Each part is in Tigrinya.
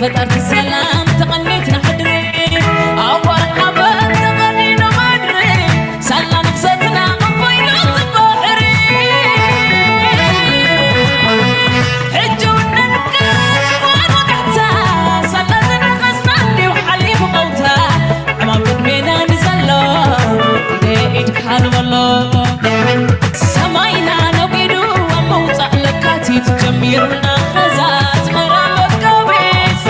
فترت السلام تغنيت نحدري أول حبات تغنينا مدري سلا نفستنا قفيلة بحري حجونا نكاس وانا قحتا سلا زنقصنا اللي وحليب قوتا عمام قدمينا نزلو ايدك حال والله سماينا نقيدو وموطع لكاتي تجميرنا خزات مرامك قبيس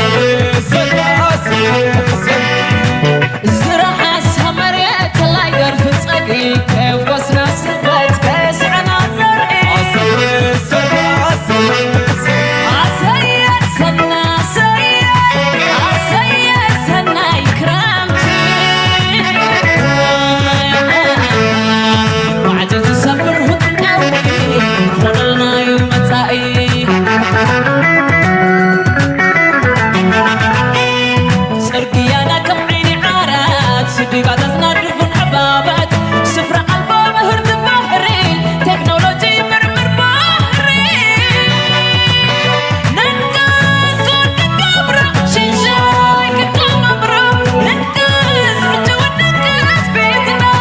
زرعة سمريت الله يقرف صقي كيف وصنا سبت كيسعنا زرعي عسير سنة عسير سنة يكرامتي وعجز صبر هدناوي خلنا يوم تائي سرقيانا كم عيني عارات صديقات تنادفون حبابات سفرة قلبه مهرد بحري تكنولوجي مرمر بحري ننقذ ونقبر شنشاي كتلم أبرو ننقذ رجو وننقذ بيتنا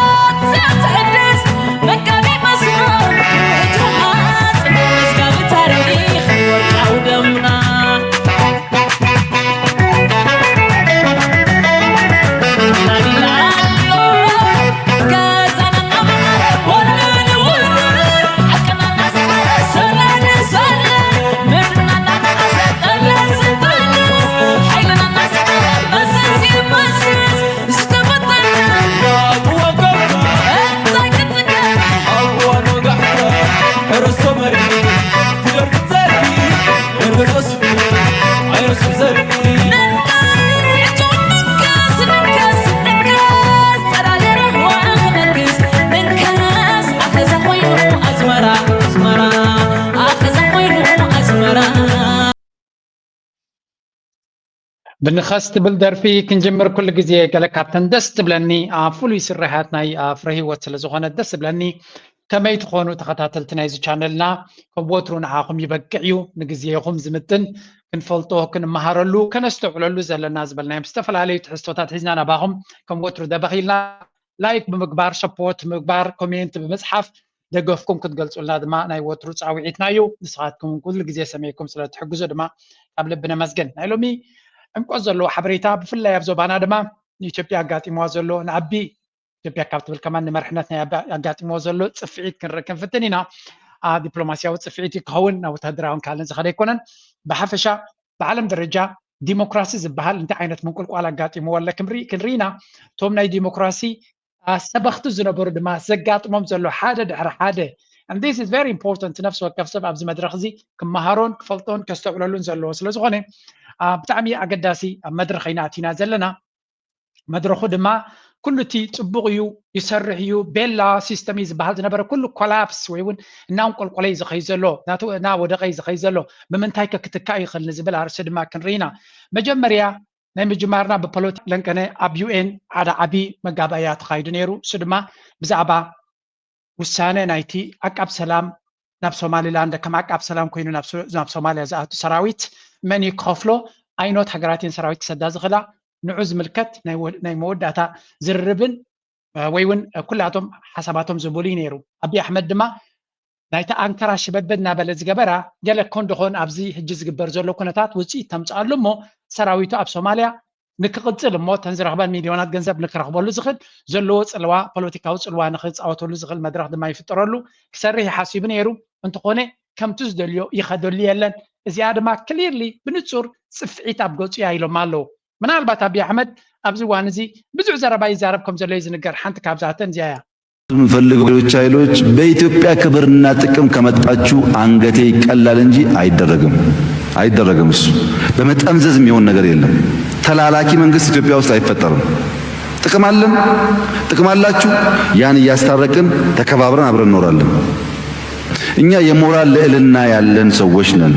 زاد تحدث مكاني مسمار فتوحات مسقال تاريخ ورجع ودمنا بنخست بالدرفي كنجمر كل جزية قالك كابتن دست بلني فولي سرحات ناي فرهي وتلزغون دست بلني كما يتخونوا تخطاتلتنا يزو channelنا كبوترون عاقم يبقعيو نجزيهم زمتن كنفلطوه كنمهارلو كنستوعلو زلنا زبلنا مستفل عليه تحسوتات حزنا باهم كبوترو دبخيلنا لايك بمقبار سبورت بمقبار كومنت بمصحف دقفكم كتقلصوا لنا دما ناي وترو تعويعتنايو نسخاتكم كل جزية سميكم سلا تحجزوا دما قبل بنا مسجن نايلومي انكو زلو حبريتا بفلا يبزو بانا دما ኢትዮጵያ አጋጢሞ ዘሎ ንዓቢ ኢትዮጵያ ካብ ትብል ከማን ንመርሕነት ናይ አጋጢሞ ዘሎ ፅፍዒት ክንረከብ ፍትኒና ዲፕሎማሲያዊ ፅፍዒት ይከውን ናብ ወታደራውን ካልን ዝኸደ ኣይኮነን ብሓፈሻ ብዓለም ደረጃ ዲሞክራሲ ዝበሃል እንታይ ዓይነት ምንቁልቋል አጋጢሞ ወላ ክንሪና ቶም ናይ ዲሞክራሲ ሰበኽቲ ዝነበሩ ድማ ዘጋጥሞም ዘሎ ሓደ ድሕሪ ሓደ and this is very important ነፍሲ ወከፍ ሰብ ኣብዚ መድረክ እዚ ክመሃሮን ክፈልጦን ከስተውዕለሉን ዘለዎ ስለ ዝኾነ ብጣዕሚ ኣገዳሲ ኣብ መድረክ ኢና ኣቲና ዘለና መድረኹ ድማ ኩሉ እቲ ፅቡቕ እዩ ይሰርሕ እዩ ቤላ ሲስተም እዩ ዝበሃል ዝነበረ ኩሉ ኮላፕስ ወይ እውን እናንቆልቆለይ ዝኸይ ዘሎ እና ወደቀይ ዝኸይ ዘሎ ብምንታይ ከክትካእ ይኽእል ንዝብል ኣርእሲ ድማ ክንርኢና መጀመርያ ናይ ምጅማርና ብፖለቲካ ለንቀነ ኣብ ዩኤን ሓደ ዓብዪ መጋባእያ ተኻይዱ ነይሩ እሱ ድማ ብዛዕባ ውሳነ ናይቲ ኣቃብ ሰላም ናብ ሶማሊላንድ ከም ኣቃብ ሰላም ኮይኑ ናብ ሶማልያ ዝኣቱ ሰራዊት መን ይከፍሎ ኣይኖት ሃገራትን ሰራዊት ክሰዳ ዝኽእላ ንዑ ዝምልከት ናይ መወዳእታ ዝርርብን ወይ እውን ኩላቶም ሓሳባቶም ዝብሉ ነይሩ ኣብይ ኣሕመድ ድማ ናይቲ ኣንከራ ሽበድበድ እናበለ ዝገበራ ገለ ኮንድኾን ኣብዚ ሕጂ ዝግበር ዘሎ ኩነታት ውፅኢት ተምፅኣሉ እሞ ሰራዊቱ ኣብ ሶማልያ ንክቅፅል እሞ ተን ዝረኽበን ሚልዮናት ገንዘብ ንክረኽበሉ ዝኽእል ዘለዎ ፅልዋ ፖለቲካዊ ፅልዋ ንክፃወተሉ ዝኽእል መድረክ ድማ ይፍጠረሉ ክሰርሕ ሓሲቡ ነይሩ እንትኾነ ከምቲ ዝደልዮ ይኸደሉ የለን እዚኣ ድማ ክሊርሊ ብንፁር ፅፍዒት ኣብ ገፁ እያ ኢሎም ኣለዉ ምናልባት ኣብይ ኣሕመድ ኣብዚ እዋን እዚ ብዙሕ ዘረባ ይዛረብ ከም ዘሎ ዝንገር ሓንቲ ካብዛተን እዚኣ እያ የምፈልገው ሌሎች ኃይሎች በኢትዮጵያ ክብርና ጥቅም ከመጣችሁ አንገቴ ይቀላል እንጂ አይደረግም እሱ በመጠምዘዝ የሚሆን ነገር የለም ተላላኪ መንግስት ኢትዮጵያ ውስጥ አይፈጠርም ጥቅም አላችሁ ያን እያስታረቅን ተከባብረን አብረን እንኖራለን እኛ የሞራል ልዕልና ያለን ሰዎች ነን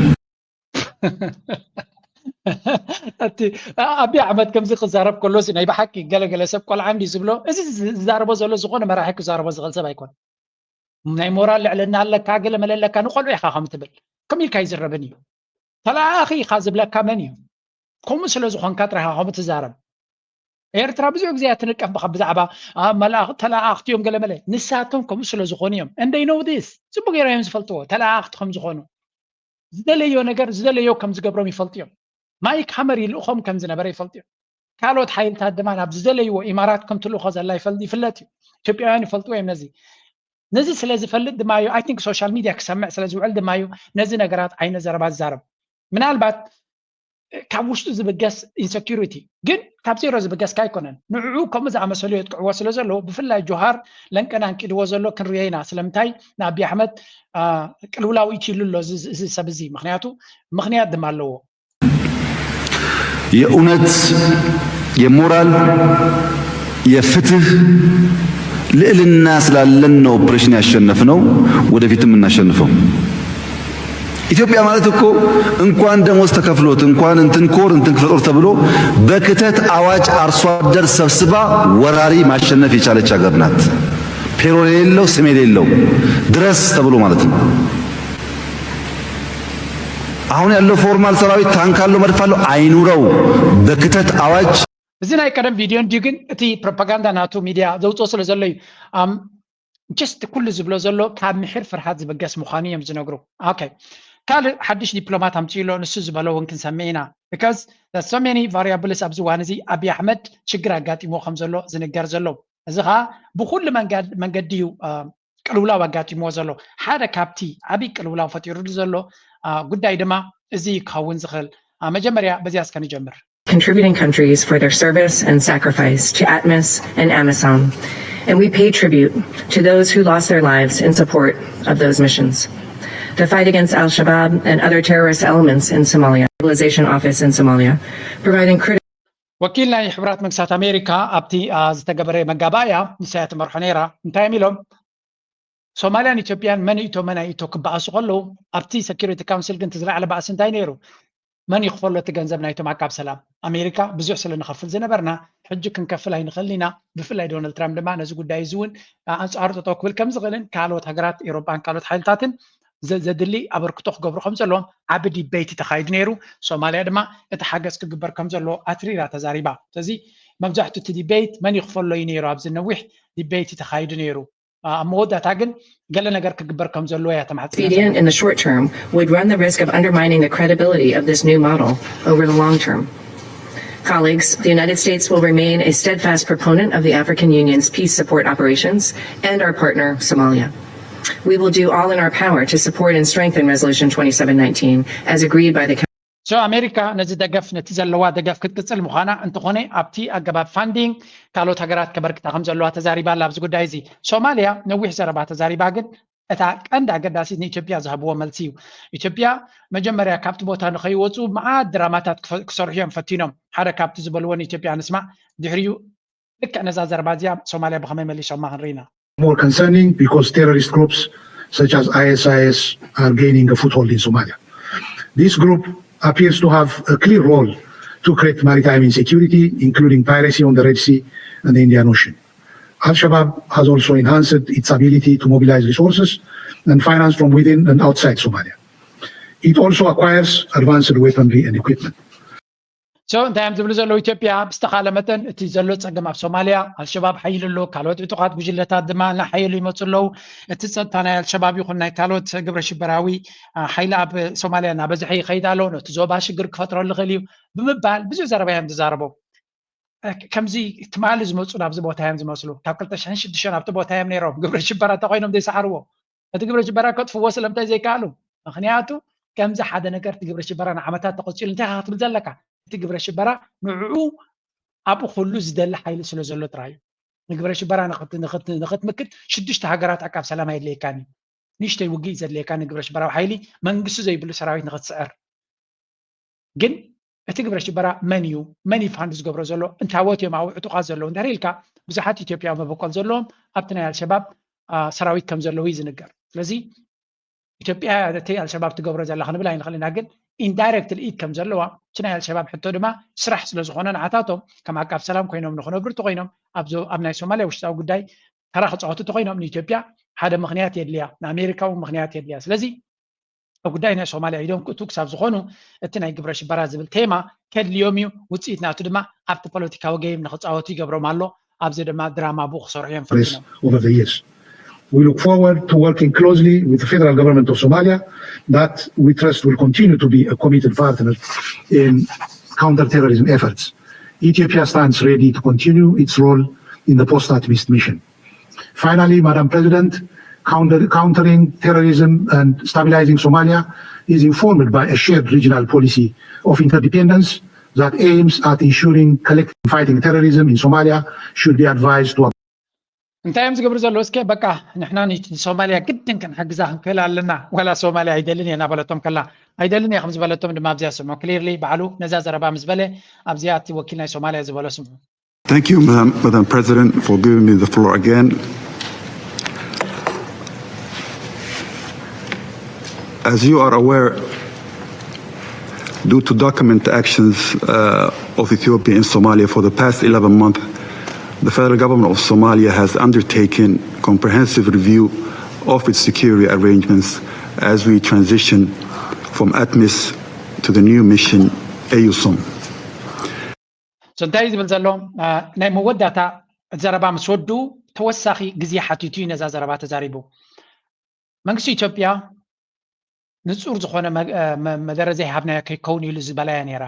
ኣብይ ኣሕመድ ከምዚ ክዛረብ ከሎ ናይ ብሓቂ ገለገለ ሰብ ቆልዓ እንዲ ዝብሎ እዚ ዝዛረቦ ዘሎ ዝኾነ መራሒ ክዛረቦ ዝኽእል ሰብ ኣይኮነ ናይ ሞራል ልዕልና ኣለካ ገለ መለለካ ንቆልዑ ኢኻ ከም ትብል ከመይ ኢልካ ይዝረብን እዩ ተላኣኺ ኢኻ ዝብለካ መን እዩ كم سلز خان كاترها هم تزارب ኤርትራ ብዙ ጊዜ ትንቀፍ ብዛዕባ ተላኣኽቲ እዮም ገለ መለ ንሳቶም ከምኡ ስለ ዝኾኑ እዮም and they know this ጽቡቕ ጌሮም እዮም ዝፈልጥዎ ተላኣኽቲ ከም ዝኾኑ ዝደለዮ ነገር ዝደለዮ ከም ዝገብሮም ይፈልጡ እዮም ማይክ ሃመር ይልእኾም ከም ዝነበረ ይፈልጡ እዮም ካልኦት ሓይልታት ድማ ናብ ዝደለይዎ ኢማራት ከም ትልእኾ ዘላ ይፍለጥ እዩ ኢትዮጵያውያን ይፈልጥዎ እዮም ነዚ ስለ ዝፈልጥ ድማ እዩ አይ ቲንክ ሶሻል ሚድያ ክሰምዕ ስለ ዝውዕል ድማ እዩ ነዚ ነገራት ዓይነ ዘረባ ዝዛረብ ምናልባት ካብ ውሽጡ ዝብገስ ኢንሴኪሪቲ ግን ካብ ዜሮ ዝብገስ ካይኮነን ንዕኡ ከምኡ ዝኣመሰሉ የጥቅዕዎ ስለ ዘሎ ብፍላይ ጆሃር ለንቀና እንቂድዎ ዘሎ ክንሪኦ ኢና ስለምንታይ ንኣብዪ ኣሕመድ ቅልውላው ይችሉ ኣሎ እዚ ሰብ እዚ ምክንያት ድማ ኣለዎ የእውነት የሞራል የፍትህ ልዕልና ስላለን ነው ኦፕሬሽን ያሸነፍነው ወደፊትም እናሸንፈው ኢትዮጵያ ማለት እኮ እንኳን ደሞዝ ተከፍሎት እንኳን እንትን ኮር እንትን ክፍለ ጦር ተብሎ በክተት አዋጅ አርሶ አደር ሰብስባ ወራሪ ማሸነፍ የቻለች ሀገር ናት። ፔሮል የሌለው ስም የሌለው ድረስ ተብሎ ማለት ነው። አሁን ያለው ፎርማል ሰራዊት ታንክ አለው መድፍ አለው አይኑረው በክተት አዋጅ እዚ ናይ ቀደም ቪድዮ እንዲ ግን እቲ ፕሮፓጋንዳ ናቱ ሚድያ ዘውፅኦ ስለ ዘሎ እዩ ጀስት ኩሉ ዝብሎ ዘሎ ካብ ምሕር ፍርሃት ዝበገስ ምዃኑ እዮም ዝነግሩ ኦኬ ካልእ ሓድሽ ዲፕሎማት ኣምፂኢሎ ንሱ ዝበሎ እውን ክንሰምዕ ኢና because there's so many variables ኣብዚ እዋን እዚ ኣብዪ ኣሕመድ ሽግር ኣጋጢሞ ከም ዘሎ ዝንገር ዘሎ እዚ ከዓ ብኩሉ መንገዲ እዩ ቅልውላው ኣጋጢምዎ ዘሎ ሓደ ካብቲ ዓብዪ ቅልውላው ፈጢሩሉ ዘሎ ጉዳይ ድማ እዚ ክኸውን ዝኽእል መጀመርያ በዚያ እስከ ንጀምር contributing countries for their service and sacrifice to ATMIS and AMISOM. And we pay tribute to those who lost their lives in support of those missions. The fight against Al-Shabaab and other terrorist elements in Somalia, Mobilization Office in Somalia, providing critical ወኪል ናይ ሕብራት መንግስታት ኣሜሪካ ኣብቲ ዝተገበረ መጋባእያ ንሳያት መርሖ ነይራ እንታይ የሚሎም ሶማልያን ኢትዮጵያን መን ኢቶ ክበኣሱ ከለዉ ኣብቲ ሴኪሪቲ ካውንስል ግን ትዝለዓለ ባእሲ እንታይ ነይሩ መን ይኽፈሎ እቲ ገንዘብ ናይቶም ኣቃብ ሰላም ኣሜሪካ ብዙሕ ስለ ንኸፍል ዝነበርና ሕጂ ክንከፍል ኣይንኽእልን ኢና ብፍላይ ዶናልድ ትራምፕ ድማ ነዚ ጉዳይ እዚ እውን ኣንጻሩ ጠጠው ክብል ከም ዝኽእልን ካልኦት ሃገራት ኤውሮጳን ካልኦት ሓይልታትን ዘድሊ ኣበርክቶ ክገብሩ ከም ዘለዎም ዓብ ዲቤት ተኻይዱ ነይሩ ሶማልያ ድማ እቲ ሓገዝ ክግበር ከም ዘለዎ ኣትሪራ ተዛሪባ ስለዚ መብዛሕትኡ እቲ ዲቤት መን ይኽፈሎ እዩ ነይሩ ኣብዚ ነዊሕ ዲቤት ተኻይዱ ነይሩ መወዳእታ ግን ገለ ነገር ክግበር ከም ዘለዎ እያ ተማሕፂና expedient in the short term would run the risk of undermining the credibility of this new model over the long term. Colleagues, the United States will remain a steadfast proponent of the African Union's peace support operations and our partner, Somalia. We will do all in our power to support and strengthen Resolution 2719 as agreed by the ኣሜሪካ ነዚ ደገፍ ነቲ ዘለዋ ደገፍ ክትቅፅል ምዃና እንተኾነ ኣብቲ ኣገባብ ፋንዲንግ ካልኦት ሃገራት ከበርክታ ከም ዘለዋ ተዛሪባ ኣላ ኣብዚ ጉዳይ እዚ ሶማልያ ነዊሕ ዘረባ ተዛሪባ ግን እታ ቀንዲ ኣገዳሲት ንኢትዮጵያ ዝሃብዎ መልሲ እዩ ኢትዮጵያ መጀመርያ ካብቲ ቦታ ንኸይወፁ መዓት ድራማታት ክሰርሑ እዮም ፈቲኖም ሓደ ካብቲ ዝበልዎ ንኢትዮጵያ ንስማዕ ድሕሪኡ ልክዕ ነዛ ዘረባ እዚኣ ሶማልያ ብኸመይ መሊሶማ ክንርኢና More concerning because terrorist groups such as ISIS are gaining a foothold in Somalia. This group appears to have a clear role to create maritime insecurity, including piracy on the Red Sea and the Indian Ocean. Al-Shabaab has also enhanced its ability to mobilize resources and finance from within and outside Somalia. It also acquires advanced weaponry and equipment. እንታይ እዮም ዝብሉ ዘለዉ ኢትዮጵያ ብዝተኻለ መጠን እቲ ዘሎ ፀገም ኣብ ሶማልያ ኣልሸባብ ሓይሉ ኣሎ ካልኦት ዕጡቃት ጉጅለታት ድማ ናሓይሉ ይመፁ ኣለዉ እቲ ፀጥታ ናይ ኣልሸባብ ይኹን ናይ ካልኦት ግብረ ሽበራዊ ሓይሊ ኣብ ሶማልያ እናበዝሐ ይኸይድ ኣሎ ነቲ ዞባ ሽግር ክፈጥረሉ ይኽእል እዩ ብምባል ብዙሕ ዘረባ እዮም ዝዛረቦ ከምዚ ትማሊ ዝመፁ ናብዚ ቦታ እዮም ዝመስሉ ካብ 2006 ኣብቲ ቦታ እዮም ነይሮም ግብረ ሽበራ ተኮይኖም ዘይሰዓርዎ እቲ ግብረ ሽበራ ከጥፍዎ ስለምንታይ ዘይከኣሉ ምክንያቱ ከምዚ ሓደ ነገር እቲ ግብረ ሽበራ ንዓመታት ተቆፂሉ እንታይ ክትብል ዘለካ እቲ ግብረ ሽበራ ንዕኡ ኣብኡ ኩሉ ዝደሊ ሓይሊ ስለ ዘሎ ጥራይ ንግብረ ሽበራ ንኽትምክት 6 ሃገራት ኣቃብ ሰላም የድልየካኒ ንእሽተይ ውግእ ዘድልየካ ንግብረ ሽበራዊ ሓይሊ መንግስቲ ዘይብሉ ሰራዊት ንኽትስዕር ግን እቲ ግብረ ሽበራ መን እዩ መን ይፋንድ ዝገብሮ ዘሎ እንታወት እዮም ኣብኡ ዕጡቃት ዘለዉ እንተሪኢልካ ብዙሓት ኢትዮጵያ መበቆል ዘለዎም ኣብቲ ናይ ኣልሸባብ ሰራዊት ከም ዘለዉ እዩ ዝንገር ስለዚ ኢትዮጵያ እቲ ኣልሸባብ ትገብሮ ዘላ ክንብል ኣይንኽእልና ግን ኢንዳይሬክት ኢድ ከም ዘለዋ እቲ ናይ ኣልሸባብ ሕቶ ድማ ስራሕ ስለ ዝኾነ ንዓታቶም ከም ኣቃብ ሰላም ኮይኖም ንኽነብሩ ተኮይኖም ኣብ ናይ ሶማልያ ውሽጣዊ ጉዳይ ተራ ክፃወቱ ተኮይኖም ንኢትዮጵያ ሓደ ምክንያት የድልያ ንኣሜሪካ እውን ምክንያት የድልያ ስለዚ ጉዳይና ሶማሊያ ኢዶም ክእቱ ክሳብ ዝኾኑ እቲ ናይ ግብረ ሽበራ ዝብል ቴማ ከድልዮም እዩ ውፅኢት ናቱ ድማ ኣብቲ ፖለቲካዊ ጌም ንክፃወቱ ይገብሮም ኣሎ ኣብዚ ድማ ድራማ ቡክ ክሰርሑ እዮም ፈቲኖም over the years. We look forward to working closely with the federal government of Somalia that we trust will continue to be a committed partner in counter-terrorism efforts. Ethiopia stands ready to continue its role in the post-ATMIS mission. Finally, Madam President, countering terrorism and stabilizing Somalia is informed by a shared regional policy of interdependence that aims at ensuring collective fighting terrorism in Somalia should be advised to እንታይ እዮም ዝገብሩ ዘለዉ እስከ በቃ ንሕና ሶማልያ ግድን ክንሕግዛ ክንክእል ኣለና ወላ ሶማልያ ኣይደልን እየ እናበለቶም ከላ ኣይደልን እየ ከም ዝበለቶም ድማ ኣብዚያ ስምዑ ክሊርሊ ባዕሉ ነዛ ዘረባ ምስ በለ ኣብዚያ እቲ ወኪል ናይ ሶማልያ ዝበሎ ስምዑ Thank you, Madam President, for giving me the floor again. As you are aware, due to document actions of Ethiopia in Somalia for the past 11 months, the federal government of Somalia has undertaken comprehensive review of its security arrangements as we transition from ATMIS to the new mission, AUSOM. እንታይ ዝብል ዘሎ ናይ መወዳእታ ዘረባ ምስ ወዱ ተወሳኺ ግዜ ሓቲቱ ነዛ ዘረባ ተዛሪቡ መንግስቲ ኢትዮጵያ ንጹር ዝኾነ መደረ ዘይሃብናዮ ከይከውን ኢሉ ዝበላያ ነይራ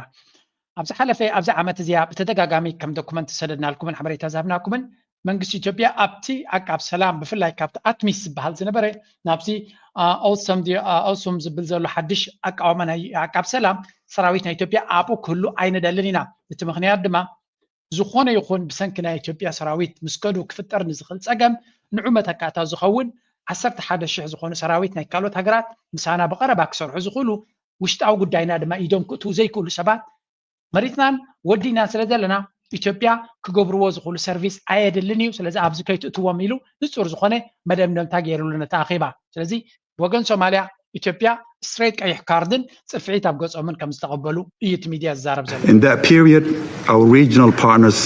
ኣብዚ ሓለፈ ኣብዚ ዓመት እዚኣ ብተደጋጋሚ ከም ዶኩመንት ሰደድናልኩምን ሓበሬታ ዝሃብናኩምን መንግስቲ ኢትዮጵያ ኣብቲ ኣቃብ ሰላም ብፍላይ ካብቲ ኣትሚስ ዝበሃል ዝነበረ ናብዚ ኣውሶም ዝብል ዘሎ ሓድሽ ኣቃውማ ናይ ኣቃብ ሰላም ሰራዊት ናይ ኢትዮጵያ ኣብኡ ክህሉ ኣይንደልን ኢና እቲ ምክንያት ድማ ዝኾነ ይኹን ብሰንኪ ናይ ኢትዮጵያ ሰራዊት ምስ ከዱ ክፍጠር ንዝኽእል ፀገም ንዑ መተካእታዊ ዝኸውን 11,000 ዝኾኑ ሰራዊት ናይ ካልኦት ሃገራት ምሳና ብቐረባ ክሰርሑ ዝኽእሉ ውሽጣዊ ጉዳይና ድማ ኢዶም ክእትዉ ዘይክእሉ ሰባት መሪትናን ወዲናን ስለ ዘለና ኢትዮጵያ ክገብርዎ ዝኽእሉ ሰርቪስ ኣየድልን እዩ ስለዚ ኣብዚ ከይትእትዎም ኢሉ ንጹር ዝኾነ መደምደምታ ገይሩልና ተኣኺባ ስለዚ ወገን ሶማልያ ኢትዮጵያ ስትሬት ቀይሕ ካርድን ጽፍዒት ኣብ ገጾምን ከም ዝተቐበሉ እዩ እቲ ሚድያ ዝዛረብ ዘሎ In that period, our regional partners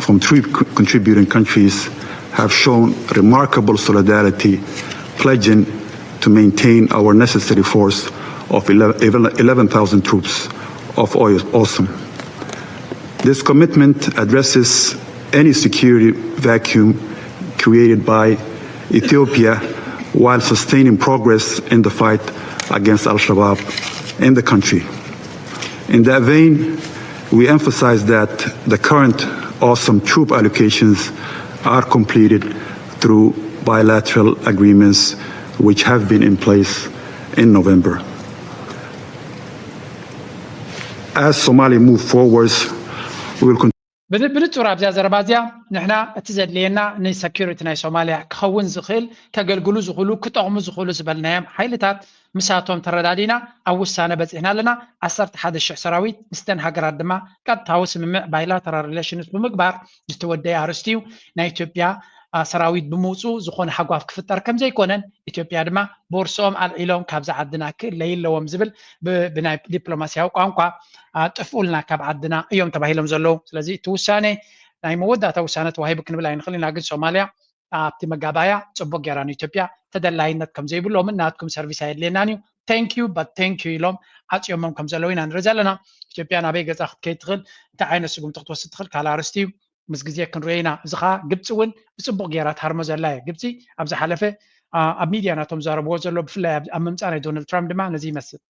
from 3 contributing countries have shown remarkable solidarity, pledging to maintain our necessary force of 11,000 troops of AUSOM. This commitment addresses any security vacuum created by Ethiopia while sustaining progress in the fight against Al-Shabaab in the country. In that vein, we emphasize that the current AUSOM troop allocations are completed through bilateral agreements which have been in place in November. As Somalia moves forwards, we will continue. ብንጹር ኣብዛ ዘረባ እዚኣ ንሕና እቲ ዘድልየና ንሴኪሪቲ ናይ ሶማልያ ክኸውን ዝኽእል ከገልግሉ ዝኽእሉ ክጠቕሙ ዝኽእሉ ዝበልናዮም ሓይልታት ምሳቶም ተረዳዲና ኣብ ውሳነ በፂሕና ኣለና 11,000 ሰራዊት ምስተን ሃገራት ድማ ቀጥታዊ ስምምዕ ባይላተራል ሪሌሽንስ ብምግባር ዝተወደየ ኣርስቲ እዩ ናይ ኢትዮጵያ ሰራዊት ብምውፁእ ዝኾነ ሓጓፍ ክፍጠር ከም ዘይኮነን ኢትዮጵያ ድማ ቦርሶም ኣልዒሎም ካብዚ ዓድና ክለይለዎም ዝብል ብናይ ዲፕሎማስያዊ ቋንቋ ጥፍኡልና ካብ ዓድና እዮም ተባሂሎም ዘለዉ ስለዚ እቲ ውሳነ ናይ መወዳእታ ውሳነ ተዋሂቡ ክንብል ኣይንኽእል ኢና ግን ሶማልያ ኣብቲ መጋባያ ፅቡቅ ጌራ ንኢትዮጵያ ተደላይነት ከም ዘይብሎምን ናትኩም ሰርቪስ ኣየድልየናን እዩ ቴንክዩ በት ቴንክዩ ኢሎም ዓፅዮሞም ከም ዘለዉ ኢና ንርኢ ዘለና ኢትዮጵያ ናበይ ገዛ ክትከይድ ትኽእል እንታይ ዓይነት ስጉምቲ ክትወስድ ትኽእል ካልእ ኣርስቲ እዩ ምስ ግዜ ክንሪኦ ኢና እዚ ከዓ ግብፂ እውን ብፅቡቅ ጌራ ትሃርሞ ዘላ እያ ግብፂ ኣብ ዝሓለፈ ኣብ ሚድያ ናቶም ዘረብዎ ዘሎ ብፍላይ ኣብ ምምፃእ ናይ ዶናልድ ትራምፕ ድማ ነዚ ይመስል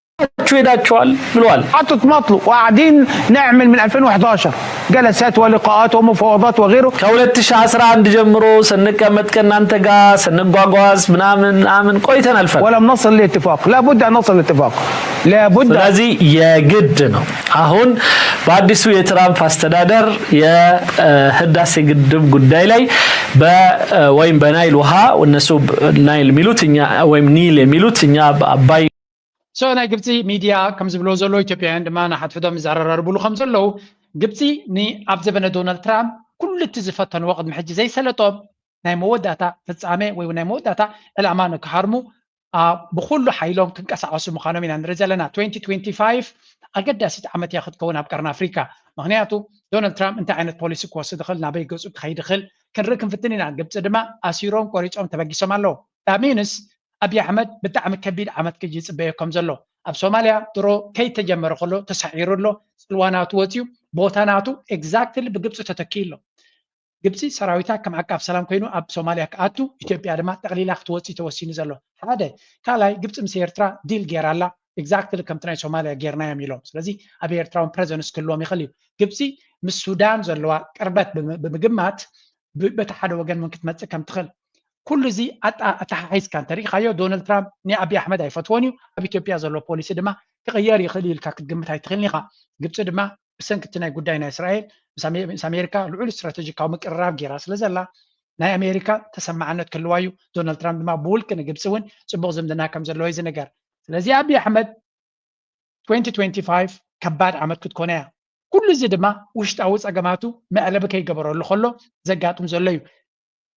شويداتشوال بلوال حطوا تمطلوا وقاعدين نعمل من 2011 جلسات ولقاءات ومفاوضات وغيره ከ2011 ጀምሮ ስንቀመጥ ከእናንተ ጋር ስንጓጓዝ ምናምን ቆይተን አልፈን ولم نصل لاتفاق لابد ان نصل لاتفاق لابد ስለዚህ የግድ ነው አሁን በአዲሱ የትራምፕ አስተዳደር የህዳሴ ግድብ ጉዳይ ላይ ወይም በናይል ውሃ እነሱ ናይል ሚሉትኛ ወይም ኒል የሚሉትኛ አባይ So ናይ ግብፂ ሚድያ ከም ዝብሎ ዘሎ ኢትዮጵያውያን ድማ ናሓትሕዶም ይዘራረብሉ ከም ዘለዉ ግብፂ ኣብ ዘበነ ዶናልድ ትራምፕ ኩሉ እቲ ዝፈተንዎ ቅድሚ ሕጂ ዘይሰለጦም ናይ መወዳእታ ፍጻሜ ወይ ናይ መወዳእታ ዕላማ ንክሓርሙ ብኩሉ ሓይሎም ክንቀሳቀሱ ምዃኖም ኢና ንርኢ ዘለና 2025 ኣገዳሲት ዓመት እያ ክትከውን ኣብ ቀርኒ ኣፍሪካ ምክንያቱ ዶናልድ ትራምፕ እንታይ ዓይነት ፖሊሲ ክወስድ ይኽእል ናበይ ገፁ ክኸይድ ይኽእል ክንርኢ ክንፍትን ኢና ግብፂ ድማ ኣሲሮም ቆሪፆም ተበጊሶም ኣለዉ ዳሚንስ أبي أحمد بتعمل كبير عمد كجي صبيكم زلو أب سوماليا درو كي تجمر خلو تسعير له سلواناتو وتيو بوتاناتو exactly بجبسو تتكيلو جبسي سراويتا كم عقاب سلام كينو أب سوماليا كأتو إثيوبيا دما تقليلا توتي توسين زلو هذا كالاي جبس مسيرترا ديل جيرالا exactly كم تناي سوماليا جيرنا يميلو سلازي أبي إرتراون بريزنس كلهم يخليو جبسي من السودان زلوا قربت بمجمعات بتحد وجن ممكن تمسك كم تخل كل زي أتحيز كان تاريخ أيو دونالد ترامب ني أبي أحمد أي فتوانيو أبي إثيوبيا زلوا بوليسي دما تغير يخلي الكاك جمت هاي تخلني خا جبس دما بسنك تناي قداينا إسرائيل بس أمريكا العول استراتيجي كومك الراب جراس لزلا ناي أمريكا تسمع عنه كلوايو دونالد ترامب ما بول كنا جبسون سبوغ زمدنا كم زلوا يزنجر لذي أبي أحمد 2025 كبار عمد كنت كونها كل زي دما وش تعوز أجمعته ما قلبك يجبره اللي خلوا زجاتهم زلوا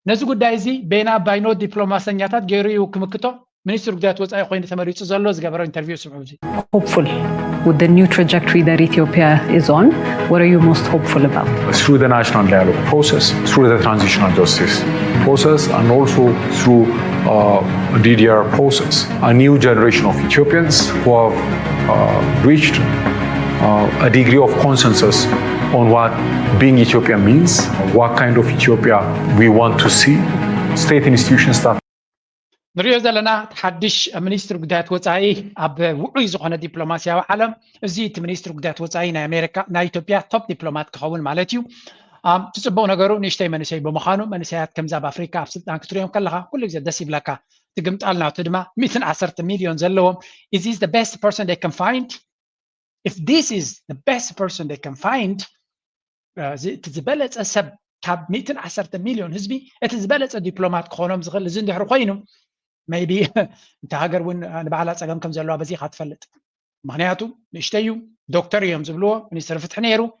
نزوج دايزي بينا باينو دبلوماسيات جيري وكمكتو منستر قدات وصاي خوين تمريص زلوا زجبروا انترفيو سمعوزي hopeful with the new trajectory that Ethiopia is on. What are you most hopeful about? Through the national dialogue process, through the transitional justice process, and also through DDR process, a new generation of Ethiopians who have reached a degree of consensus on what being Ethiopian means, what kind of Ethiopia we want to see, state institutions that نريد لنا تحدش منستر قدات وصاي اب وعي زخونه دبلوماسيا وعالم زيت منستر قدات وصاي نا امريكا نا اثيوبيا توب دبلومات كخون مالتيو تصبو نغرو نشتي منسي بمخانو منسيات كمزاب افريكا في سلطان كتريوم كلها كل جزء دسي بلاكا تقمت قالنا تدما 110 مليون زلهم is this the best person they can find if this is the best person they can find تزبلت اسب كاب 110 مليون حزبي تزبلت دبلومات كخونم زغل زندحر خوينو maybe انت هاجر وين انا بعلى صقم كم زلوا بزي خاتفلت مغنياتو نشتيو دكتور يوم زبلو منستر فتح نيرو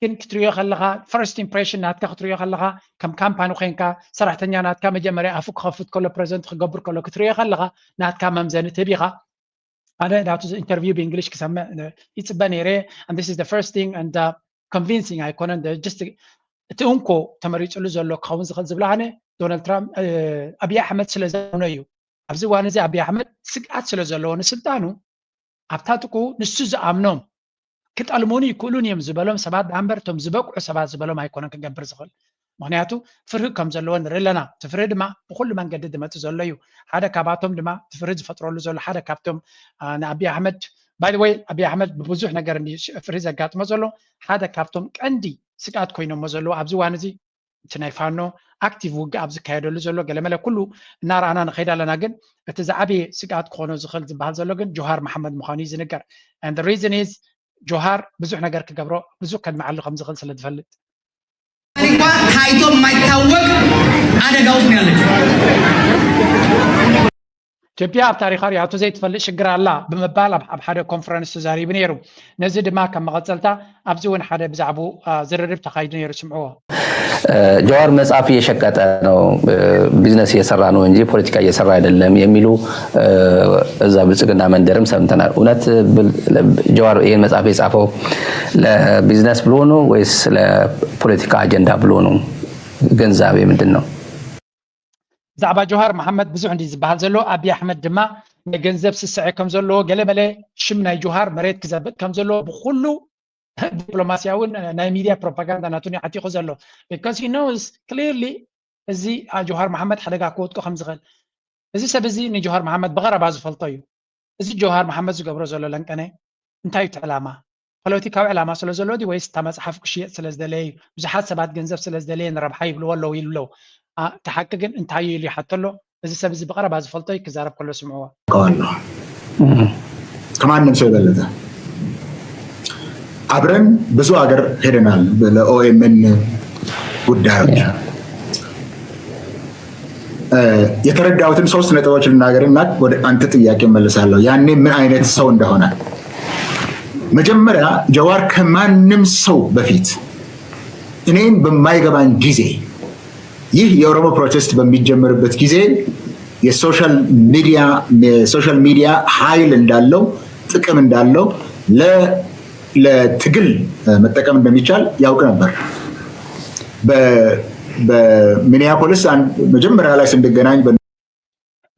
كن كتريو خلها first impression نات كتريو خلها كم كامبانو خينكا صراحه نات كم جمري افك خفت كل بريزنت خبر كل كتريو خلها نات كم ممزن تبيغا انا داتو انترفيو بانجلش كسمع يتبني ري and this is the first thing and convincing I couldn't just تونكو تمريص له زلو كون زخل زبلانه دونالد ترامب ابي احمد سلازونيو ابزي وانا زي ابي احمد سقات سلازلون سلطانو ابتاتكو نسو زامنوم كتالموني يكونون يم زبلهم سبات امبرتم زبقوا سبات زبلهم هيكونن كغبر زخل مغنياتو فرق كم زلون رلنا تفرد ما بكل من قد دمت زليو حدا كاباتهم دما تفرد فترو له زل حدا كابتم انا ابي احمد باي ذا واي ابي احمد ببزح نجر فريزا قات مزلو حدا كابتم قندي سقات كوينو مزلو ابزي وانا زي تنايفانو اكتيف وقع ابز كايدلو زلو قال كله نار انا نخيد لنا جن تزعبي سقات كونو زخل زبال زلو جن جوهر محمد مخاني زنقر and the reason is جوهر بزح نجر كجبرو بزح كان معلق خمس زخل سلد فلت ታይቶ የማይታወቅ አደጋ ውስጥ ያለች ኢትዮጵያ ኣብ ታሪኻ ሪኣቶ ዘይትፈልጥ ሽግር ኣላ ብምባል ኣብ ሓደ ኮንፈረንስ ተዛሪቡ ነይሩ ነዚ ድማ ከም መቐፀልታ ኣብዚ እውን ሓደ ብዛዕባ ዝርርብ ተኻይዱ ነይሩ ስምዕዎ ጀዋር መጽሐፍ እየሸቀጠ ነው ቢዝነስ እየሰራ ነው እንጂ ፖለቲካ እየሰራ አይደለም የሚሉ እዛ ብልጽግና መንደርም ሰምተናል እውነት ጀዋር ይሄን መጽሐፍ የጻፈው ለቢዝነስ ብሎ ነው ወይስ ለፖለቲካ አጀንዳ ብሎ ነው ገንዘብ ምንድነው زعبا جوهر محمد بزح عندي زبال زلو أبي أحمد دما جنزب سسعي كم زلو قال ملي شمنا جوهر مريت كذبت كم زلو بخلو دبلوماسياون ناي ميديا بروباغندا ناتوني عتي خزلو because he knows clearly زي جوهر محمد حلقة كوت كو خمس غل زي سبزي إن جوهر محمد بغرب عزف الطيو زي جوهر محمد زقبر زلو لنكني انتهيت علامة فلوتي كاو علامة سلو زلو دي ويست تمس حفك شيء سلز دلي بزحات سبات جنزب سلز دلي نربحي بلو ولا ويلو تحققن انتهي اللي حتى له اذا سبز بقرب هذا فلطي كزارب كله سمعوها قالوا كمان نمشي بلده አብረን ብዙ ሀገር ሄደናል ለኦኤምኤን ጉዳዮች የተረዳሁትን ሶስት ነጥቦች ልናገርና ወደ አንተ ጥያቄ መልሳለሁ ያኔ ምን አይነት ሰው እንደሆነ መጀመሪያ ጀዋር ከማንም ሰው በፊት እኔን በማይገባኝ ጊዜ ይህ የኦሮሞ ፕሮቴስት በሚጀምርበት ጊዜ የሶሻል ሚዲያ ኃይል እንዳለው ጥቅም እንዳለው ለትግል መጠቀም እንደሚቻል ያውቅ ነበር በሚኒያፖሊስ መጀመሪያ ላይ ስንገናኝ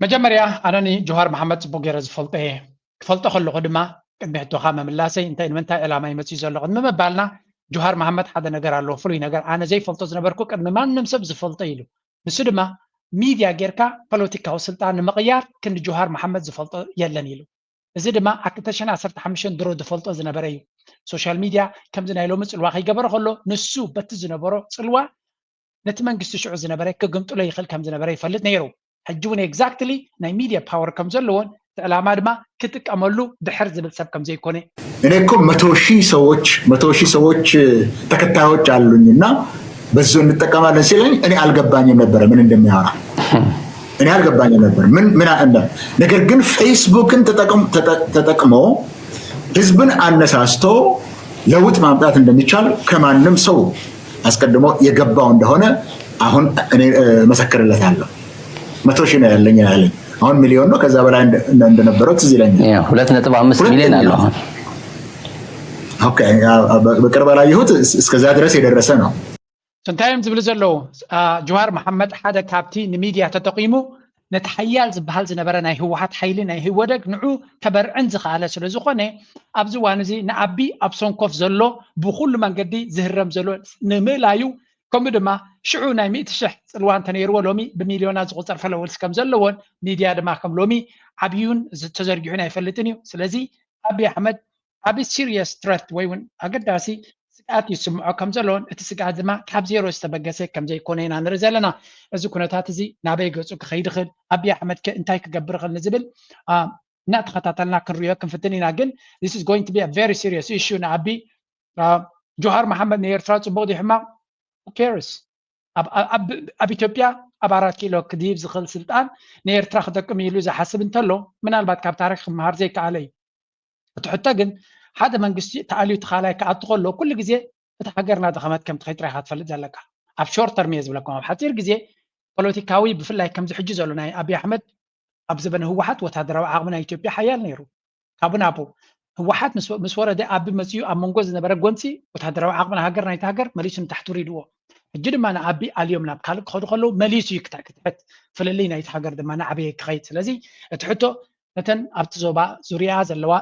مجمريا أنني جوهر محمد بوغيرز فلطة فلطة خلو قدما قد بحتو خامة من لاسي انتا انتا إلا ما يمتسي زلو قد مبالنا جوهر محمد حدا نقر الله فلوي نقر أنا زي فلطة زنبركو قد ما نمسب زفلطة إلو بسودما ميديا غيركا بوليتيكا وسلطان مقيار كن جوهر محمد زفلطة يلن إلو زدما أكتشنا أسرت حمشن درو دفلطة زنبري سوشيال ميديا كم زنا إلو مسلوا خي قبر خلو نسو بت زنبرو سلوا نتمنقس شعو زنبري كقمت له يخل كم زنبري فلت نيرو حجون exactly ناي ميديا باور كم زلون العلامات ما كتك أملو بحرز بالسب كم زي كوني. እኔ እኮ መቶ ሺህ ሰዎች ተከታዮች አሉኝና በዙ እንጠቀማለን ሲለኝ እኔ አልገባኝም ነበር ምን እንደሚያወራ እኔ አልገባኝም ነበር ምን አንደ ነገር ግን ፌስቡክን ተጠቅሞ ህዝብን አነሳስቶ ለውጥ ማምጣት እንደሚቻል ከማንም ሰው አስቀድሞ የገባው እንደሆነ አሁን እኔ መሰከረለታለሁ 100 ሺህ ነው ያለኝ አሁን ሚሊዮን ነው ከዛ በላይ እንደነበረው ትዝ ይለኛል 2.5 ሚሊዮን አለው አሁን ኦኬ በቅርብ ላይ ይሁት እስከዛ ድረስ የደረሰ ነው sometimes ዝብል ዘሎ ጆሃር መሐመድ ሓደ ካብቲ ንሚድያ ተጠቂሙ ነተሐያል ዝበሃል ዝነበረ ናይ ህወሓት ሓይሊ ናይ ህወደግ ንዑ ተበርዕን ዝኽኣለ ስለ ዝኾነ ኣብዚ ዋን እዚ ንዓቢ ኣብ ሶንኮፍ ዘሎ ብኩሉ መንገዲ ዝህረም ዘሎ ንምእላዩ ከምኡ ድማ ሽዑ ናይ 100,000 ፅልዋን ተነይርዎ ሎሚ ብሚልዮናት ዝቁፀር ፈለወልስ ከም ዘለዎን ሚድያ ድማ ከም ሎሚ ዓብዩን ተዘርጊሑን ኣይፈልጥን እዩ ስለዚ አብይ አሕመድ ዓብ ሲሪየስ ትረት ወይ እውን ኣገዳሲ ስጋት ይስምዖ ከም ዘለዎን እቲ ስጋት ድማ ካብ ዜሮ ዝተበገሰ ከም ዘይኮነ ኢና ንርኢ ዘለና እዚ ኩነታት እዚ ናበይ ገፁ ክኸይድ ይኽእል አብይ አሕመድ እንታይ ክገብር ይኽእል ንዝብል እናተኸታተልና ክንሪኦ ክንፍትን ኢና ግን this is going to be a very serious issue ንዓቢ ጆሃር መሐመድ ንኤርትራ ፅቡቅ ዲ ሕማቅ who cares ኣብ ኢትዮጵያ ኣብ 4 ኪሎ ክድይብ ዝኽእል ስልጣን ንኤርትራ ክጠቅም ኢሉ ዝሓስብ እንተሎ ምናልባት ካብ ታሪክ ክመሃር ዘይከኣለ እዩ እቲ ሕቶ ግን ሓደ መንግስቲ ተኣልዩ ተኻላይ ክኣቱ ከሎ ኩሉ ግዜ እቲ ሃገርና ድኸመት ከም ትኸይድ ጥራይካ ትፈልጥ ዘለካ ኣብ ሾርት ተርም እየ ዝብለኩም ኣብ ሓፂር ግዜ ፖለቲካዊ ብፍላይ ከምዚ ሕጂ ዘሎ ናይ አብይ አሕመድ ኣብ ዘበነ ህወሓት ወታደራዊ ዓቕሚ ናይ ኢትዮጵያ ሓያል ነይሩ ካብኡ ናብኡ ህወሓት ምስ ወረደ ኣብ መፅኡ ኣብ መንጎ ዝነበረ ጎንፂ ወታደራዊ ዓቕሚ ሃገር ናይቲ ሃገር መሊሱ ንታሕቲ ሪድዎ ሕጂ ድማ ንዓቢ ኣልዮም ናብ ካልእ ክኸዱ ከለዉ መሊሱ እዩ ክትሕት ፍልልይ ናይቲ ሃገር ድማ ንዓበየ ክኸይድ ስለዚ እቲ ሕቶ ነተን ኣብቲ ዞባ ዙርያ ዘለዋ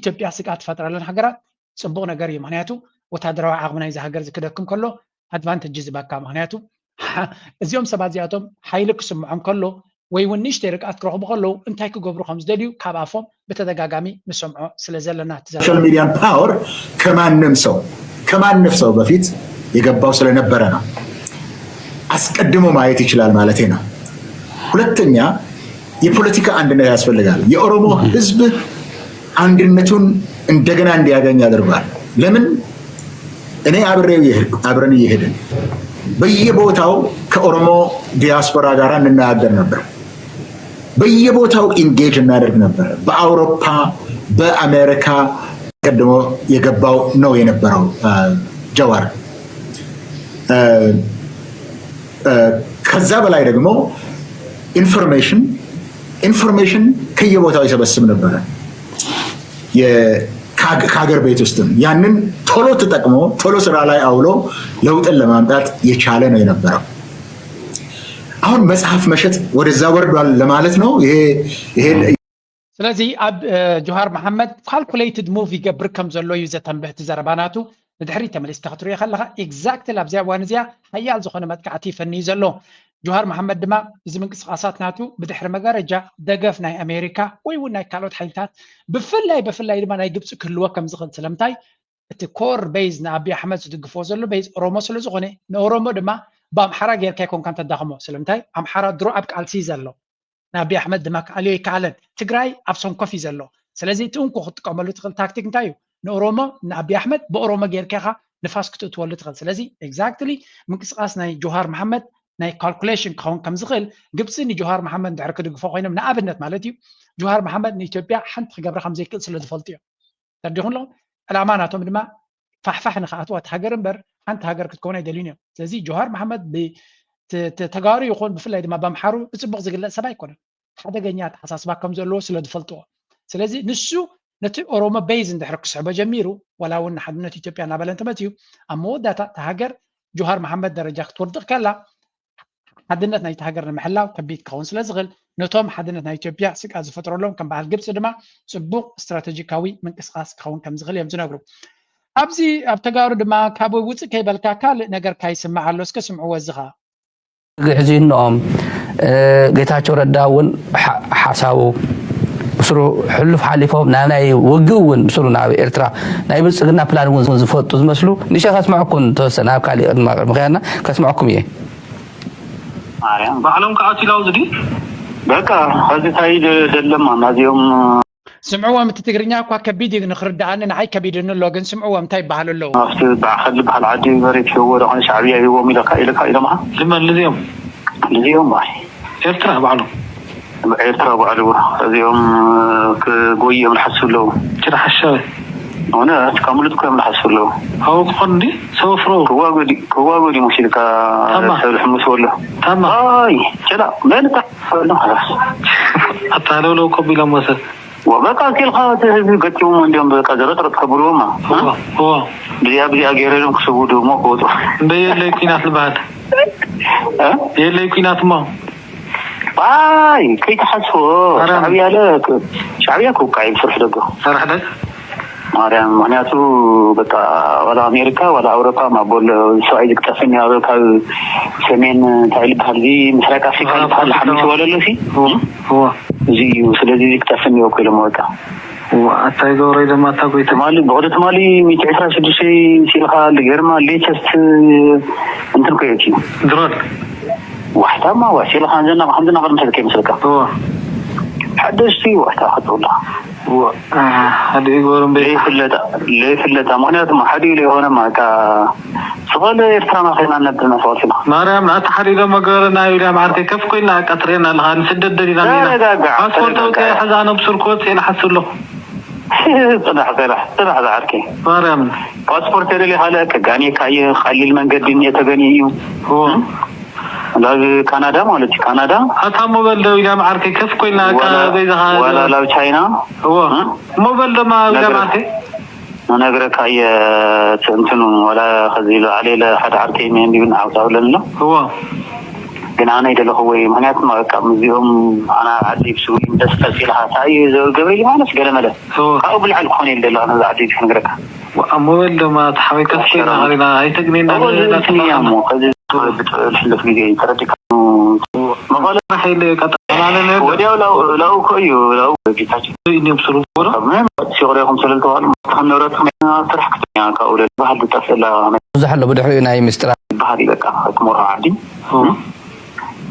ኢትዮጵያ ስጋት ትፈጥረለን ሃገራት ፅቡቅ ነገር እዩ ምክንያቱ ወታደራዊ ዓቕሚ ናይዚ ሃገር ዝክደክም ከሎ ኣድቫንቴጅ ዝበካ ምክንያቱ እዚኦም ሰባት እዚኣቶም ሓይሊ ክስምዖም ከሎ ወይ እውን ንእሽተይ ርቅኣት ክረኽቡ ከለዉ እንታይ ክገብሩ ከም ዝደልዩ ካብ ኣፎም ብተደጋጋሚ ንሰምዖ ስለ ዘለና ሶሻል ሚዲያን ፓወር ከማንም ሰው በፊት የገባው ስለነበረ ነው አስቀድሞ ማየት ይችላል ማለቴ ነው ሁለተኛ የፖለቲካ አንድነት ያስፈልጋል የኦሮሞ ህዝብ አንድነቱን እንደገና እንዲያገኝ ያደርጋል ለምን እኔ አብረን እየሄድን በየቦታው ከኦሮሞ ዲያስፖራ ጋር እንናገር ነበር በየቦታው ኢንጌጅ እናደርግ ነበር በአውሮፓ በአሜሪካ ቀድሞ የገባው ነው የነበረው ጀዋር ከዛ በላይ ደግሞ ኢንፎርሜሽን ከየቦታው ይሰበስብ ነበር ከሀገር ቤት ውስጥም ያንን ቶሎ ተጠቅሞ ቶሎ ስራ ላይ አውሎ ለውጥን ለማምጣት የቻለ ነው የነበረው አሁን መጽሐፍ መሸጥ ወደዛ ወርዷል ለማለት ነው ይሄ ስለዚህ ኣብ ጆሃር መሐመድ ካልኩሌትድ ሙቭ ይገብር ከም ዘሎ እዩ ዘተንብህ ዘረባናቱ ንድሕሪ ተመሊስካ ክትሪኦ ከለካ ኤግዛክትሊ ኣብዚኣ እዋን እዚኣ ሓያል ዝኾነ መጥቃዕቲ ይፈንዩ ዘሎ ጆሃር መሐመድ ድማ እዚ ምንቅስቃሳት ናቱ ብድሕሪ መጋረጃ ደገፍ ናይ ኣሜሪካ ወይ እውን ናይ ካልኦት ሓይልታት ብፍላይ ድማ ናይ ግብፂ ክህልዎ ከም ዝኽእል ስለምንታይ እቲ ኮር ቤዝ ንኣብይ ኣሕመድ ዝድግፎ ዘሎ ቤዝ ኦሮሞ ስለ ዝኾነ ንኦሮሞ ድማ ብኣምሓራ ጌርካ ይኮንካ ተዳኽሞ ስለምንታይ ኣምሓራ ድሮ ኣብ ቃልሲ ዘሎ ንኣብይ ኣሕመድ ድማ ክኣልዮ ይከኣለን ትግራይ ኣብ ሰንኮፍ እዩ ዘሎ ስለዚ እቲ እንኩ ክትጥቀመሉ ትኽእል ታክቲክ እንታይ እዩ ንኦሮሞ ንኣብይ ኣሕመድ ብኦሮሞ ጌርካ ኢኻ ንፋስ ክትእትወሉ ትኽእል ስለዚ ኤግዛክትሊ ምንቅስቃስ ናይ ጆሃር መሐመድ ናይ ካልኩሌሽን ክኸውን ከም ዝኽእል ግብፂ ንጆሃር መሐመድ ድሕሪ ክድግፎ ኮይኖም ንኣብነት ማለት እዩ ጆሃር መሐመድ ንኢትዮጵያ ሓንቲ ክገብረ ከም ዘይክእል ስለ ዝፈልጡ እዮም ተርዲኹም ኣለኹም ዕላማ ናቶም ድማ ፋሕፋሕ ንክኣትዋ እቲ ሃገር እምበር ሓንቲ ሃገር ክትከውን ኣይደልዩን እዮም ስለዚ ጆሃር መሐመድ ተጋሩ ይኹን ብፍላይ ድማ በምሓሩ ብፅቡቅ ዝግለፅ ሰብ ኣይኮነን ሓደገኛ ተሓሳስባ ከም ዘለዎ ስለ ዝፈልጥዎ ስለዚ ንሱ ነቲ ኦሮሞ ቤዝ እንድሕሪ ክስዕቦ ጀሚሩ ወላ እውን ንሓድነት ኢትዮጵያ እናበለ እንተመፅዩ ኣብ መወዳእታ እቲ ሃገር ጆሃር መሐመድ ደረጃ ክትወድቕ ከላ حدنت نايت هاجر محلاو كبيت كون سلازغل نتوم حدنت نايت إثيوبيا سك از فترولهم كم بعد جبس دما صبوق استراتيجيكاوي من قسقاس كون كم زغل يم زنغرو ابزي ابتغارو دما كابو وص كيبلكا كال نجر كايسمع له اسك سمعوا وزغا غزينهم ጌታቸው ረዳውን ሐሳቡ ስሩ ሕልፍ ሓሊፎም ናናይ ወግውን ስሩ ናብ ኤርትራ ናይ ብልጽግና ፕላን ውን ዝፈጡ ዝመስሉ ንሸ ከስማዕኩም ተወሰና ካሊ ምኽያና ከስማዕኩም እየ ማርያም ባዕሎም ከኣቲላው ዝዲ በቃ هذه ታይድ ደለም ማናዚዮም سمعوا مت تجرينا كوا كبيد نخرد عننا نعي كبيد إنه لوجن سمعوا متى بحال له أفتي بحال عادي مريت هو راه شعبيه هو إلى معه لما اليوم معي إرترا بعلو اليوم كقوية من حسوا له كده حشاوي هنا كاملت كم حسوا له هو قندي سوى فرو كواغودي مشيكا سوى الحمص ولا تمام هاي كده ما نتعرف خلاص حتى لو قبيلة مثلا وبقى كل خاطر قتيهم اليوم بقى زرت رتكبروا ما هو بيا غيرهم كسبودو ما كوتو بيا لكينات البعد يا لكينات ما باي كي تحسوا شعبيه لك شعبيه كوكاي فرح دغه فرح دغ ማርያም ምክንያቱ በቃ ወላ አሜሪካ ወላ አውሮፓ ማቦል ሰውይ ዝክተፈኛ አውሮፓ ሰሜን ታይል ባህሊ ምስራቅ አፍሪካ ባህል ሐምስ ወለለሲ እዚ ስለዚህ ዝክተፈኛ ወከለ ማውጣ አታይ ዞሬ ለማታቆይ ተማሊ በወደ ተማሊ ሚጭራ ስድሽ ሲልኻ ለገርማ ሌቸስት እንትን ኮይኪ ድሮል واحده ما واشيل خانزنا غير مثل كيف مسلكه حدثتي وقتها خطوله هذا يقولون ليه فلتا معناته ما حد يلي هنا ما كا سؤال يفترض خلينا نبدا نفاصلنا مريم لا تحري لما قالنا يا معرتي كيف كنا قطرنا لها نسدد دليلنا باسبورت اوكي حزانه بسركوت سينا حسوا له طلع هذا عركي مريم باسبورت اللي حالك غاني كاي خليل منقد يتغنيو هو لا كندا مالتي كندا حتى موبايل إذا معركة كيف كنا كذا ولا لا تشاينا هو موبايل ما إذا معركة أنا أقولك هاي تنتنو ولا خزيل عليه لا حد عركة من بين عوضة ولا لا هو أنا إذا له هو مهنيات ما كم يوم أنا عديب سوي بس تسيلها هاي زول قبل ما نفس كلام هذا أو بالعلقون اللي أنا عديب في نقرك وأموال ما تحوي كسينا غيرنا هاي تجنينا لا تنيا مو الحلف اللي ترى مقالة حيل كتانا وديا لو كيو لو جيتاش إني بسرور تمام شغلهم سلطان خنورات من طرح كتيا كأول بعد تفعل زحل بدحي ناي مستر بحري لك أتمر عادي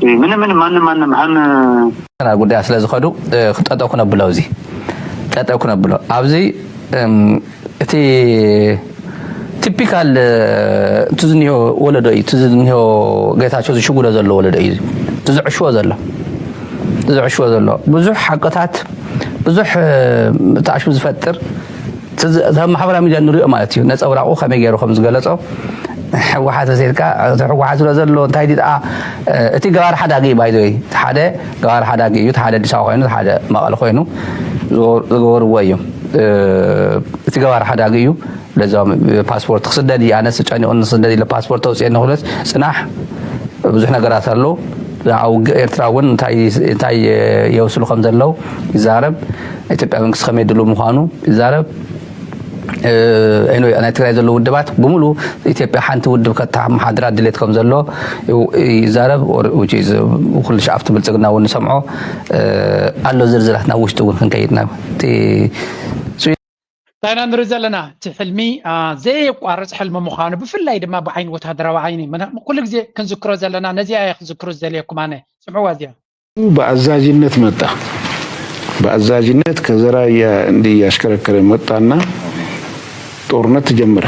من هن أنا أقول ده أصل زخدو خطأ كنا بلاوزي خطأ كنا بلاو أبزي تي تيبيكال تزنيو ولدي تزنيو قيتاچو شغل زلو ولدي تزعشوا زلو بزح حقتات بزح تعشو زفتر تزهم حبر ميديا نريق مالتي نص اوراقو خمي غيرو خمس غلصو واحد زيلكا واحد زلو انتي دي اتي غار حداغي بايدوي حدا غار حداغي يوت حدا ديساو خوينو حدا مقال خوينو زور ويو اتي غار حداغي لازم باسبورت خصددي انا سچاني اون سددي لباسبورت توسينا خلص صناح بزح ነገራት አሉ ዛው ኤርትራውን እንታይ የውስሉ ከም ዘለው ይዛረብ ኢትዮጵያ መንግስት ከመድሉ ምዃኑ ይዛረብ እኔ ትግራይ ዘለው ውድባት በሙሉ ኢትዮጵያ ሓንቲ ውድብ ከተም ሓድራ ድሌት ከም ዘሎ ይዛረብ which is ኩሉ ሻፍት ብልጽግና ውን ሰምዖ አሎ ዝርዝራትና ውሽጡ ውን ክንከይድና تاينا نرزلنا تحلمي زي قارص حلم مخانو بفلاي دما بعين وتهدروا عيني من كل ጊዜ كنذكروا زلنا نزي اي كنذكروا زليكم انا سمعوا ازيا በአዛዥነት መጣ በአዛዥነት ከዘራ እንዲ ያሽከረከረ መጣና ጦርነት ጀመረ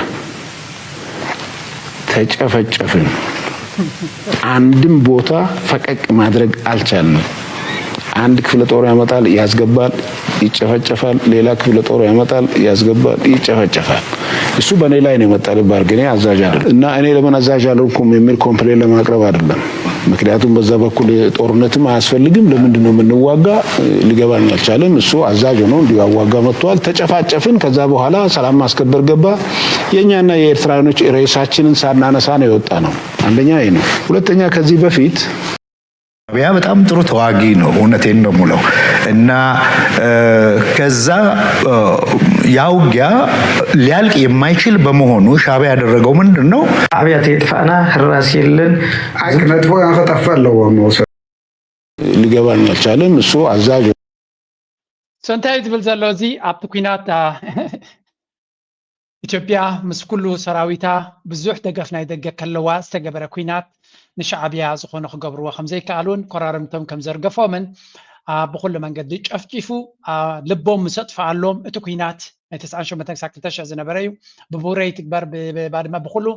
ተጨፈጨፈን አንድም ቦታ ፈቀቅ ማድረግ አልቻልንም አንድ ክፍለ ጦር ያመጣል ያስገባል ይጨፈጨፋል ሌላ ክፍለ ጦር ያመጣል ያስገባል ይጨፈጨፋል እሱ በኔ ላይ ነው የመጣው ባርገኔ አዛዥ አይደል እና እኔ ለምን አዛዥ አልሆንኩም የሚል ኮምፕሌን ለማቅረብ አይደለም ምክንያቱም በዛ በኩል ጦርነትም አያስፈልግም ለምንድን ነው የምንዋጋ ሊገባኝ አልቻለም እሱ አዛዥ ነው እንዲዋጋ መጥቷል ተጨፋጨፍን ከዛ በኋላ ሰላም ማስከበር ገባ የኛና የኤርትራኖች ሬሳችንን ሳናነሳ ነው የወጣ ነው አንደኛ ይሄ ነው። ሁለተኛ ከዚህ በፊት ሻዕቢያ በጣም ጥሩ ተዋጊ ነው፣ እውነቴን ነው የምለው እና ከዛ ያውጊያ ሊያልቅ የማይችል በመሆኑ ሻዕቢያ ያደረገው ምንድን ነው? ሻዕቢያ ተጥፋና ህራስ የለን አክነጥፎ ያፈጣፋለው ነው ሊገባን አልቻለም። እሱ አዛዥ ሰንታይ ዝብል ዘሎ እዚ ኣብቲ ኩናት ኢትዮጵያ ምስ ኩሉ ሰራዊታ ብዙሕ ደገፍ ናይ ደገ ከለዋ ዝተገበረ ኩናት ንሻዕቢያ ዝኾነ ክገብርዎ ከም ዘይከኣሉን ኮራርምቶም ከም ዘርገፎምን ብኩሉ መንገዲ ጨፍጪፉ ልቦም ምሰጥፋኣሎም እቲ ኩናት ናይ 98 ዝነበረ እዩ ብቡረይ ትግበር ድማ ብኩሉ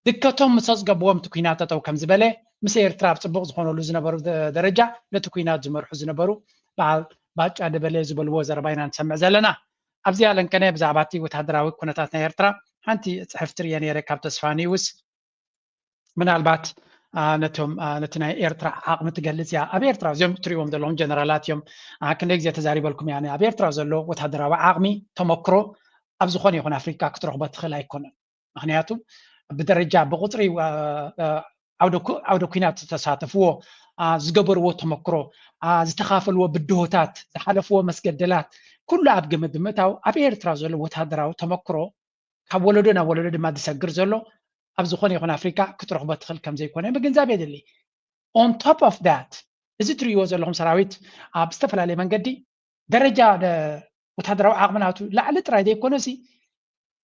ድከቶም ምሰዝገብዎም እቲ ኩናት ጠጠው ከም ዝበለ ምስ ኤርትራ ብፅቡቅ ዝኾነሉ ዝነበሩ ደረጃ ነቲ ኩናት ዝመርሑ ዝነበሩ ባጫ ደበለ ዝበልዎ ዘረባ ኢና ንሰምዕ ዘለና። ኣብዚ ኣለንከነ ብዛዕባ እቲ ወታደራዊ ኩነታት ናይ ኤርትራ ሓንቲ ፅሕፍቲ ርየ ነይረ ካብ ተስፋኒውስ ምናልባት ነቲ ናይ ኤርትራ ዓቕሚ ትገልፅ እያ። ኣብ ኤርትራ እዚኦም ትሪእዎም ዘለዎም ጀነራላት እዮም ክንደይ ግዜ ተዛሪበልኩም እያ። ኣብ ኤርትራ ዘሎ ወታደራዊ ዓቕሚ ተመክሮ ኣብ ዝኾነ ይኹን ኣፍሪካ ክትረኽቦ ትኽእል ኣይኮነን። ምክንያቱ ብደረጃ ብቁፅሪ ዓውደ ኩናት ዝተሳተፍዎ ዝገበርዎ ተመክሮ ዝተኻፈልዎ ብድሆታት ዝሓለፍዎ መስገደላት ኩሉ ኣብ ግምት ብምእታው ኣብ ኤርትራ ዘሎ ወታደራዊ ተመክሮ ካብ ወለዶ ናብ ወለዶ ድማ ዝሰግር ዘሎ ኣብ ዝኾነ ይኹን ኣፍሪካ ክትረኽቦ ትኽእል ከም ዘይኮነ ምግንዛብ የድሊ። ኦን ቶፕ ኦፍ ዳት እዚ ትሪእዎ ዘለኹም ሰራዊት ኣብ ዝተፈላለየ መንገዲ ደረጃ ወታደራዊ ዓቕምናቱ ላዕሊ ጥራይ ዘይኮነሲ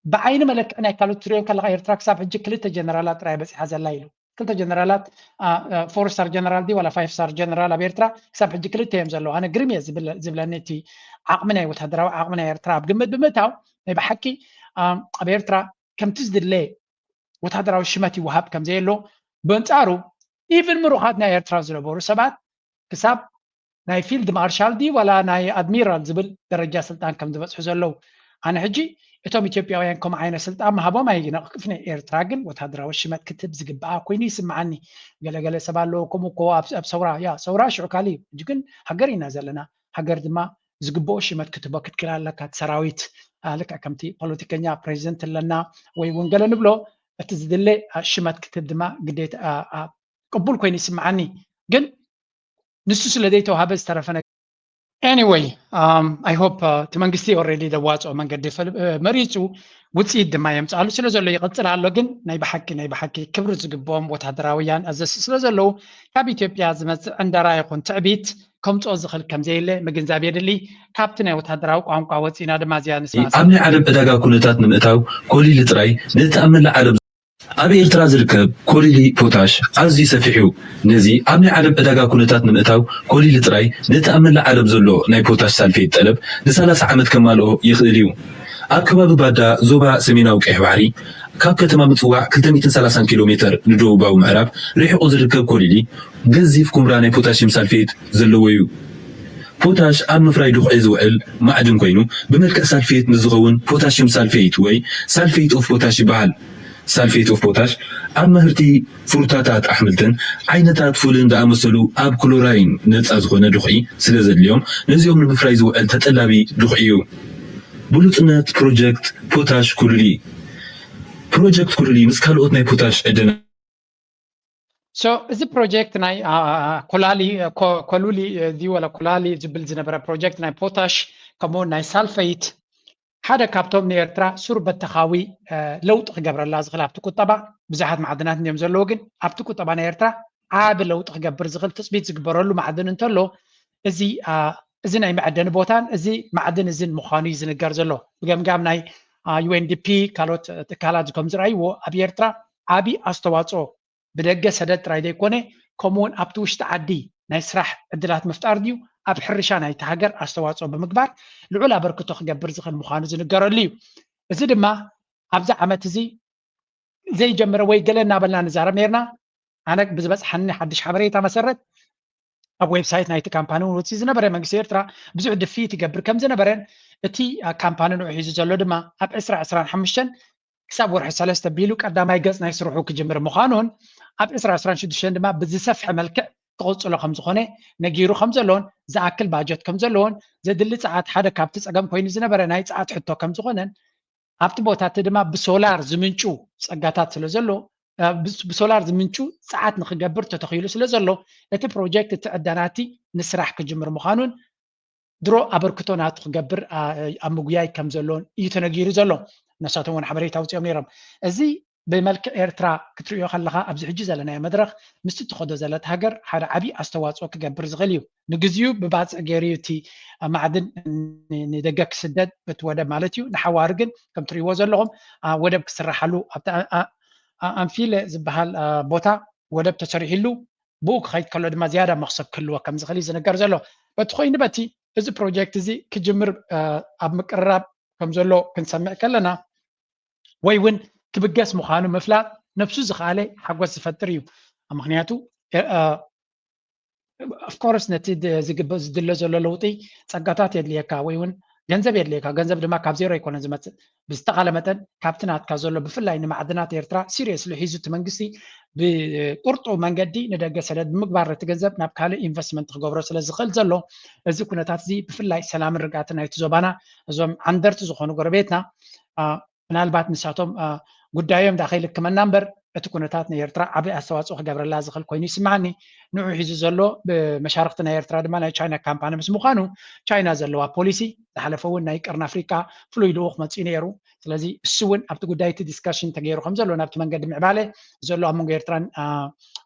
ብዓይኒ መለክዕ ናይ ካልኦት ትሪኦ ከለካ ኤርትራ ክሳብ ሕጂ 2 ጀነራላት ጥራይ በፂሓ ዘላ ኢሉ 2 ጀነራላት 4 ስታር ጀነራል ዲ ወላ 5 ስታር ጀነራል ኣብ ኤርትራ ክሳብ ሕጂ 2 እዮም ዘለዉ። ኣነ ግርም እየ ዝብለኒ እቲ ዓቕሚ ናይ ወታደራዊ ዓቕሚ ናይ ኤርትራ ኣብ ግምት ብምእታው ናይ ብሓቂ ኣብ ኤርትራ ከምቲ ዝድለ ወታደራዊ ሽመት ይወሃብ ከም ዘየሎ በንፃሩ ኢቨን ምሩኻት ናይ ኤርትራ ዝነበሩ ሰባት ክሳብ ናይ ፊልድ ማርሻል ዲ ወላ ናይ ኣድሚራል ዝብል ደረጃ ስልጣን ከም ዝበፅሑ ዘለዉ። ኣነ ሕጂ እቶም ኢትዮጵያውያን ከምኡ ዓይነት ስልጣን ምሃቦም ኣይነቕፍ ናይ ኤርትራ ግን ወታደራዊ ሽመት ክትብ ዝግብኣ ኮይኑ ይስምዓኒ። ገለገለ ሰብ ኣለዎ ከምኡ እኮ ኣብ ሰውራ ሰውራ ሽዑ ካሊእ ሕጂ ግን ሃገር ኢና ዘለና ሃገር ድማ ዝግብኦ ሽመት ክትቦ ክትክል ኣለካ ሰራዊት ልክዕ ከምቲ ፖለቲከኛ ፕሬዚደንት ኣለና ወይ እውን ገለ ንብሎ እቲ ዝድለ ሽመት ክትብ ድማ ግዴታ ቅቡል ኮይኑ ይስምዓኒ ግን ንሱ ስለ ዘይተዋሃበ ዝተረፈ anyway I hope እቲ መንግስቲ already ደዋፅኦ መንገዲ መሪፁ ውፅኢት ድማ የምፃሉ ስለ ዘሎ ይቕፅል ኣሎ። ግን ናይ ብሓቂ ክብሪ ዝግብኦም ወታደራውያን ኣዘሲ ስለ ዘለዉ ካብ ኢትዮጵያ ዝመፅእ እንደራ ይኹን ትዕቢት ከምፅኦ ዝኽእል ከም ዘየለ ምግንዛብ የድሊ። ካብቲ ናይ ወታደራዊ ቋንቋ ወፂና ድማ እዚኣ ንስማ ኣብ ናይ ዓለም ዕዳጋ ኩነታት ንምእታው ኮሊሊ ጥራይ ነቲ ኣብ መላእ ዓለም ኣብ ኤርትራ ዝርከብ ኮሊሊ ፖታሽ ኣዝዩ ሰፊሕ እዩ። ነዚ ኣብ ናይ ዓለም ዕዳጋ ኩነታት ንምእታው ኮሊሊ ጥራይ ነቲ ኣብ መላእ ዓለም ዘሎ ናይ ፖታሽ ሳልፌት ጠለብ ን30 ዓመት ከማልኦ ይኽእል እዩ። ኣብ ከባቢ ባዳ ዞባ ሰሜናዊ ቀይሕ ባሕሪ ካብ ከተማ ምፅዋዕ 230 ኪሎ ሜትር ንደቡባዊ ምዕራብ ርሒቑ ዝርከብ ኮሊሊ ገዚፍ ኩምራ ናይ ፖታሽየም ሳልፌት ዘለዎ እዩ። ፖታሽ ኣብ ምፍራይ ድኹዒ ዝውዕል ማዕድን ኮይኑ ብመልክዕ ሳልፌት ንዝኸውን ፖታሽየም ሳልፌት ወይ ሳልፌት ኦፍ ፖታሽ ይበሃል። ሳልፌት ኦፍ ፖታሽ ኣብ ምህርቲ ፍሩታታት ኣሕምልትን ዓይነታት ፉልን ዝኣመሰሉ ኣብ ክሎራይን ነፃ ዝኾነ ድኹዒ ስለ ዘድልዮም ነዚኦም ንምፍራይ ዝውዕል ተጠላቢ ድኹዒ እዩ። ብሉፅነት ፕሮጀክት ፖታሽ ኩሉሊ ፕሮጀክት ኩሉሊ ምስ ካልኦት ናይ ፖታሽ ዕድና እዚ ፕሮጀክት ናይ ኮሉሊ ዲ ወላ ኮላሊ ዝብል ዝነበረ ፕሮጀክት ናይ ፖታሽ ከምኡውን ናይ ሳልፌት ሓደ ካብቶም ንኤርትራ ሱር በተኻዊ ለውጢ ክገብረላ ዝኽእል ኣብቲ ቁጠባ ብዙሓት ማዕድናት እዮም ዘለዎ ግን ኣብቲ ቁጠባ ናይ ኤርትራ ዓብ ለውጢ ክገብር ዝኽእል ትፅቢት ዝግበረሉ ማዕድን እንተሎ እዚ ናይ መዕደኒ ቦታን እዚ ማዕድን እዝን ምዃኑ እዩ ዝንገር ዘሎ። ብገምጋም ናይ UNDP ካልኦት ትካላት ከም ዝረኣይዎ ኣብ ኤርትራ ዓብዪ ኣስተዋፅኦ ብደገ ሰደድ ጥራይ ዘይኮነ ከምኡውን ኣብቲ ውሽጢ ዓዲ ናይ ስራሕ ዕድላት ምፍጣር ድዩ ኣብ ሕርሻ ናይቲ ሃገር ኣስተዋፅኦ ብምግባር ልዑል ኣበርክቶ ክገብር ዝኽእል ምዃኑ ዝንገረሉ እዩ። እዚ ድማ ኣብዛ ዓመት እዚ ዘይጀመረ ወይ ገለ እናበልና ንዛረብ ነርና። ኣነ ብዝበፅሓኒ ሓድሽ ሓበሬታ መሰረት ኣብ ዌብሳይት ናይቲ ካምፓኒ ውፅኢት ዝነበረ መንግስቲ ኤርትራ ብዙሕ ድፊት ይገብር ከም ዝነበረን እቲ ካምፓኒ ንዑ ሒዙ ዘሎ ድማ ኣብ 2025 ክሳብ ወርሒ 3 ኣቢሉ ቀዳማይ ገፅ ናይ ስርሑ ክጅምር ምዃኑን ኣብ 2026 ድማ ብዝሰፍሐ መልክዕ ክቕፅሎ ከም ዝኾነ ነጊሩ ከም ዘለዎን ዝኣክል ባጀት ከም ዘለዎን ዘድሊ ፀዓት ሓደ ካብቲ ፀገም ኮይኑ ዝነበረ ናይ ፀዓት ሕቶ ከም ዝኾነን ኣብቲ ቦታቲ ድማ ብሶላር ዝምንጩ ፀጋታት ስለ ዘሎ ብሶላር ዝምንጩ ሰዓት ንክገብር ተተኺሉ ስለዘሎ እቲ ፕሮጀክት ተዕዳናቲ ንስራሕ ክጅምር ምዃኑን ድሮ ኣበርክቶ ናቱ ክገብር ኣብ ምጉያይ ከም ዘሎን እዩ ተነጊሩ ዘሎ ነሳቶም እውን ሓበሬታ ውፅኦም ነይሮም እዚ ብመልክዕ ኤርትራ ክትሪኦ ከለካ ኣብዚ ሕጂ ዘለናዮ መድረክ ምስቲ ትኸዶ ዘለት ሃገር ሓደ ዓብዪ ኣስተዋፅኦ ክገብር ዝኽእል እዩ ንግዚኡ ብባፅዕ ገይሩ እቲ ማዕድን ንደገ ክስደድ እቲ ወደብ ማለት እዩ ንሓዋሪ ግን ከም ትሪእዎ ዘለኹም ወደብ ክስራሓሉ ኣንፊለ ዝበሃል ቦታ ወደብ ተሰሪሒሉ ብኡ ክኸይድ ከሎ ድማ ዝያዳ መክሰብ ክህልዎ ከም ዝኽእል እዩ ዝነገር ዘሎ በቲ ኮይኑ በቲ እዚ ፕሮጀክት እዚ ክጅምር ኣብ ምቅርራብ ከም ዘሎ ክንሰምዕ ከለና ወይ እውን ክብገስ ምዃኑ ምፍላጥ ነፍሱ ዝኸኣለ ሓጎስ ዝፈጥር እዩ ምክንያቱ ኣፍኮርስ ነቲ ዝድለ ዘሎ ለውጢ ፀጋታት የድልየካ ወይ እውን ገንዘብ የድልየካ ገንዘብ ድማ ካብ ዜሮ ኣይኮነን ዝመፅእ ብዝተኻለ መጠን ካብቲ ናትካ ዘሎ ብፍላይ ንማዕድናት ኤርትራ ሲሪየስሊ ሒዙ እቲ መንግስቲ ብቁርጡ መንገዲ ንደገ ሰደድ ብምግባር እቲ ገንዘብ ናብ ካልእ ኢንቨስትመንት ክገብሮ ስለ ዝኽእል ዘሎ እዚ ኩነታት እዚ ብፍላይ ሰላምን ርግኣትን ናይቲ ዞባና እዞም ዓንደርቲ ዝኾኑ ጎረቤትና ምናልባት ንሳቶም ጉዳዮም ዳኸይልክመና እምበር እቲ ኩነታት ናይ ኤርትራ ዓብዪ ኣስተዋፅኦ ክገብረላ ዝኽእል ኮይኑ ይስማዓኒ ንዑ ሒዙ ዘሎ ብመሻርክቲ ናይ ኤርትራ ድማ ናይ ቻይና ካምፓኒ ምስ ምዃኑ ቻይና ዘለዋ ፖሊሲ ዝሓለፈ እውን ናይ ቀርኒ ኣፍሪካ ፍሉይ ልኡኽ መፂኡ ነይሩ ስለዚ እሱ እውን ኣብቲ ጉዳይ እቲ ዲስካሽን ተገይሩ ከም ዘሎ ናብቲ መንገዲ ምዕባለ ዘሎ ኣብ መንጎ ኤርትራን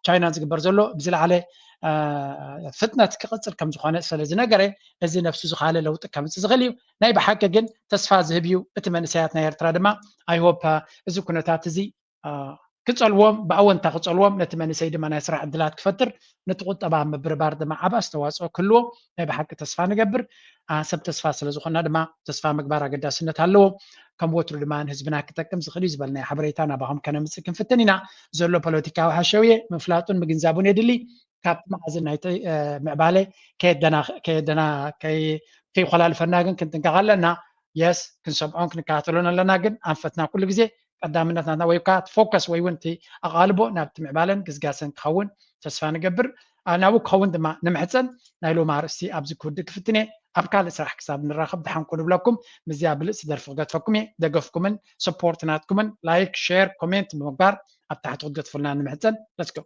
ቻይናን ዝግበር ዘሎ ብዝለዓለ ፍጥነት ክቕፅል ከም ዝኾነ ስለ ዝነገረ እዚ ነፍሱ ዝኻለ ለውጢ ከምፅእ ዝኽእል እዩ ናይ ብሓቂ ግን ተስፋ ዝህብ እዩ እቲ መንእሰያት ናይ ኤርትራ ድማ ኣይሆፕ እዚ ኩነታት እዚ ክፀልዎም ብኣወንታ ክፀልዎም ነቲ መንእሰይ ድማ ናይ ስራሕ ዕድላት ክፈጥር ነቲ ቁጠባ ምብርባር ድማ ዓብ ኣስተዋፅኦ ክህልዎ ናይ ብሓቂ ተስፋ ንገብር ሰብ ተስፋ ስለ ዝኾንና ድማ ተስፋ ምግባር ኣገዳስነት ኣለዎ ከም ወትሩ ድማ ንህዝብና ክጠቅም ዝኽእል እዩ ዝበልናዮ ሓበሬታ ናባኹም ከነምፅእ ክንፍትን ኢና ዘሎ ፖለቲካዊ ሓሸውየ ምፍላጡን ምግንዛቡን የድሊ ካብ መዓዝን ናይቲ ምዕባለ ከይኮላልፈና ግን ክንጥንቀቕ ኣለና የስ ክንሰምዖን ክንከታተሎን ኣለና ግን ኣንፈትና ኩሉ ግዜ ቀዳምነት ናትና ወይ ከዓ ፎከስ ወይ እውን እቲ ኣቓልቦ ናብቲ ምዕባለን ግስጋስን ክኸውን ተስፋ ንገብር ናብኡ ክኸውን ድማ ንምሕፀን ናይ ሎማ ኣርእስቲ ኣብዚ ክውድእ ክፍትን እየ ኣብ ካልእ ስራሕ ክሳብ ንራኸብ ድሓንኩ ንብለኩም ምዝያ ብልፅ ዝደርፊ ክገድፈኩም እየ ደገፍኩምን ሰፖርት ናትኩምን ላይክ ሼር ኮሜንት ብምግባር ኣብ ታሕቲ ክትገድፉልና ንምሕፀን ለትጎ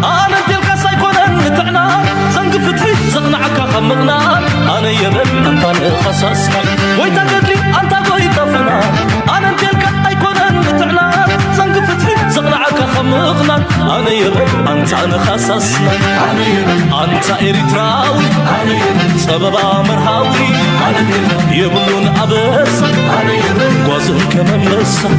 أنا تلك سيكون نتعنا زنق فتحي زقنعك خمقنا أنا يبن أنت خصصنا ويتقد لي أنت ويتفنا أنا تلك أيكون نتعنا زنق فتحي زقنعك خمقنا أنا يبن أنت خصصنا أنت إريتراوي سبب مرهاوي يبلون أبس قوزن كمان لسه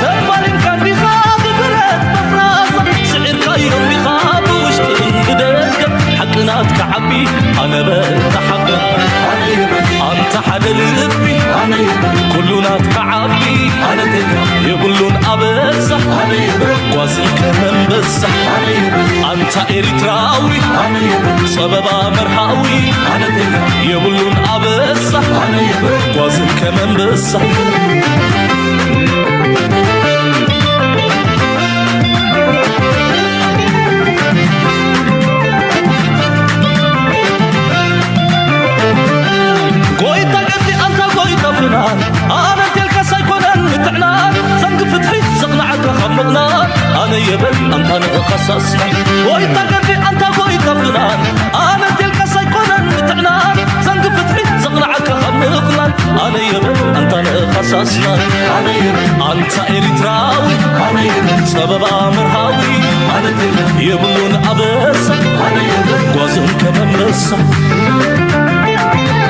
تفارن كان بخاب برد بفراسة سعر كايرم بخاب وشتن بدك حقنات كعبي أنا بتحقق أنت حدا للبي كلونات كعبي يقولون أبسح وزن كمان بسح أنت إريتراوي سببا مرحاوي يقولون أبسح وزن كمان بسح أنا تلك سيكون نتعنا زنق فتحي زقنعك خمقنا أنا يبل أنت نقصصنا ويتقدي أنت ويتفنا أنا تلك سيكون نتعنا زنق فتحي زقنعك خمقنا أنا يبل أنت نقصصنا أنت إريتراوي سبب مرهاوي يبلون أبس